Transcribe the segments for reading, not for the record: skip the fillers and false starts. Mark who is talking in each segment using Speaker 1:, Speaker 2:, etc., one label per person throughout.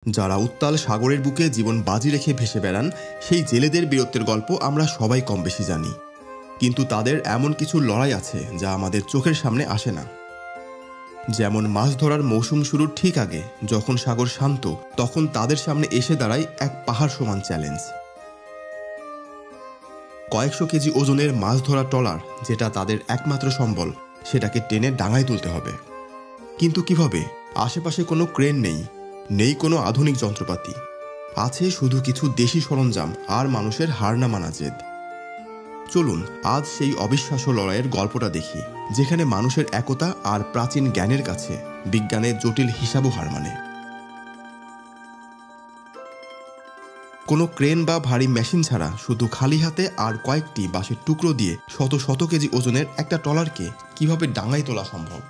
Speaker 1: যারা উত্তাল সাগরের বুকে জীবন বাজি রেখে ভেসে বেড়ান, সেই জেলেদের বীরত্বের গল্প আমরা সবাই কম বেশি জানি। কিন্তু তাদের এমন কিছু লড়াই আছে যা আমাদের চোখের সামনে আসে না। যেমন মাছ ধরার মৌসুম শুরুর ঠিক আগে যখন সাগর শান্ত, তখন তাদের সামনে এসে দাঁড়ায় এক পাহাড় সমান চ্যালেঞ্জ। কয়েকশো কেজি ওজনের মাছ ধরা ট্রলার, যেটা তাদের একমাত্র সম্বল, সেটাকে টেনে ডাঙায় তুলতে হবে। কিন্তু কিভাবে? আশেপাশে কোনো ক্রেন নেই, নেই কোনো আধুনিক যন্ত্রপাতি, আছে শুধু কিছু দেশি সরঞ্জাম আর মানুষের হার না মানা জেদ। চলুন আজ সেই অবিশ্বাস্য লড়াইয়ের গল্পটা দেখি, যেখানে মানুষের একতা আর প্রাচীন জ্ঞানের কাছে বিজ্ঞানের জটিল হিসাবও হার মানে। কোনো ক্রেন বা ভারী মেশিন ছাড়া শুধু খালি হাতে আর কয়েকটি বাঁশের টুকরো দিয়ে শত শত কেজি ওজনের একটা ট্রলারকে কিভাবে ডাঙায় তোলা সম্ভব?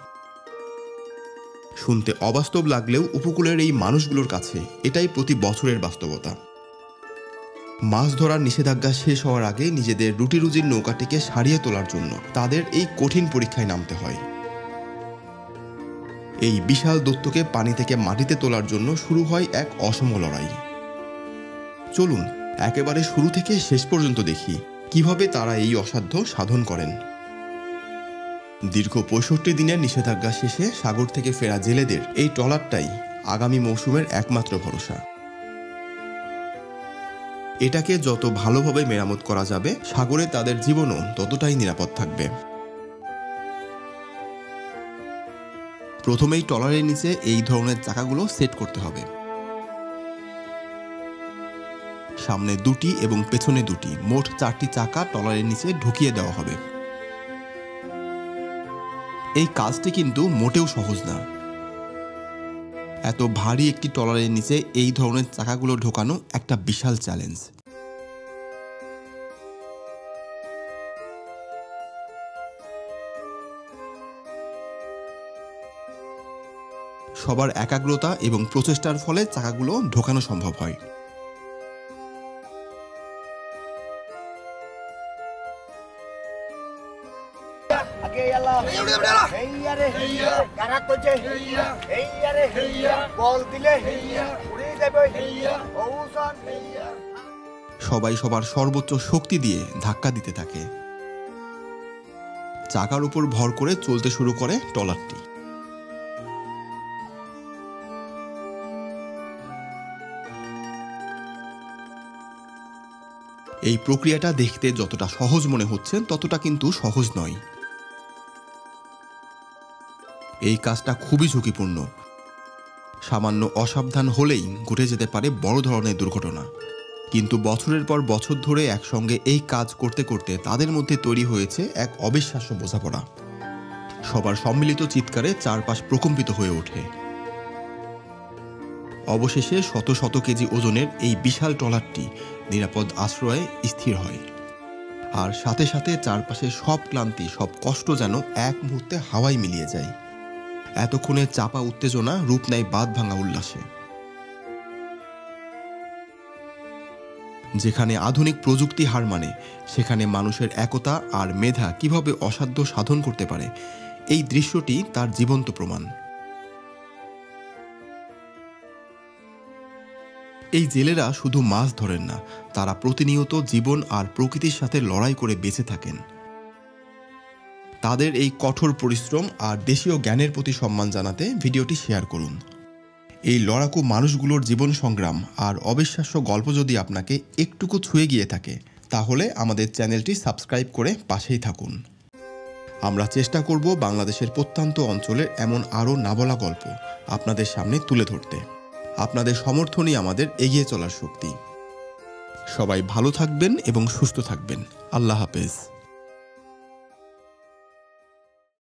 Speaker 1: শুনতে অবাস্তব লাগলেও উপকূলের এই মানুষগুলোর কাছে এটাই প্রতি বছরের বাস্তবতা। মাছ ধরার নিষেধাজ্ঞা শেষ হওয়ার আগে নিজেদের রুটি রুজির নৌকাটিকে সারিয়ে তোলার জন্য তাদের এই কঠিন পরীক্ষায় নামতে হয়। এই বিশাল দৈত্যকে পানি থেকে মাটিতে তোলার জন্য শুরু হয় এক অসম লড়াই। চলুন একেবারে শুরু থেকে শেষ পর্যন্ত দেখি কিভাবে তারা এই অসাধ্য সাধন করেন। দীর্ঘ ৬৫ দিনের নিষেধাজ্ঞা শেষে সাগর থেকে ফেরা জেলেদের এই ট্রলারটাই আগামী মৌসুমের একমাত্র ভরসা। এটাকে যত ভালোভাবে মেরামত করা যাবে, সাগরে তাদের জীবনও ততটাই নিরাপদ থাকবে। প্রথমেই ট্রলারের নিচে এই ধরনের চাকাগুলো সেট করতে হবে। সামনে দুটি এবং পেছনে দুটি, মোট 4টি চাকা ট্রলারের নিচে ঢুকিয়ে দেওয়া হবে। এই কাজটি কিন্তু মোটেও সহজ না। এত ভারী একটি ট্রলারের নিচে এই ধরনের চাকাগুলো ঢোকানো একটা বিশাল চ্যালেঞ্জ। সবার একাগ্রতা এবং প্রচেষ্টার ফলে চাকাগুলো ঢোকানো সম্ভব হয়। সবাই সবার সর্বোচ্চ শক্তি দিয়ে ধাক্কা দিতে থাকে। চাকার উপর ভর করে চলতে শুরু করে ট্রলারটি। এই প্রক্রিয়াটা দেখতে যতটা সহজ মনে হচ্ছে, ততটা কিন্তু সহজ নয়। এই কাজটা খুবই ঝুঁকিপূর্ণ। সামান্য অসাবধান হলেই ঘটে যেতে পারে বড় ধরনের দুর্ঘটনা। কিন্তু বছরের পর বছর ধরে একসঙ্গে এই কাজ করতে করতে তাদের মধ্যে তৈরি হয়েছে এক অবিশ্বাস্য বোঝাপড়া। সবার সম্মিলিত চিৎকারে চারপাশ প্রকম্পিত হয়ে ওঠে। অবশেষে শত শত কেজি ওজনের এই বিশাল ট্রলারটি নিরাপদ আশ্রয়ে স্থির হয়। আর সাথে সাথে চারপাশে সব ক্লান্তি, সব কষ্ট যেন এক মুহূর্তে হাওয়ায় মিলিয়ে যায়। এতক্ষণে চাপা উত্তেজনা রূপ নেয় বাঁধ ভাঙা উল্লাসে। যেখানে আধুনিক প্রযুক্তি হার মানে, সেখানে মানুষের একতা আর মেধা কিভাবে অসাধ্য সাধন করতে পারে, এই দৃশ্যটি তার জীবন্ত প্রমাণ। এই জেলেরা শুধু মাছ ধরেন না, তারা প্রতিনিয়ত জীবন আর প্রকৃতির সাথে লড়াই করে বেঁচে থাকেন। তাদের এই কঠোর পরিশ্রম আর দেশীয় জ্ঞানের প্রতি সম্মান জানাতে ভিডিওটি শেয়ার করুন। এই লড়াকু মানুষগুলোর জীবন সংগ্রাম আর অবিশ্বাস্য গল্প যদি আপনাকে একটুকু ছুঁয়ে গিয়ে থাকে, তাহলে আমাদের চ্যানেলটি সাবস্ক্রাইব করে পাশেই থাকুন। আমরা চেষ্টা করব বাংলাদেশের প্রত্যন্ত অঞ্চলের এমন আরও না বলা গল্প আপনাদের সামনে তুলে ধরতে। আপনাদের সমর্থনই আমাদের এগিয়ে চলার শক্তি। সবাই ভালো থাকবেন এবং সুস্থ থাকবেন। আল্লাহ হাফেজ।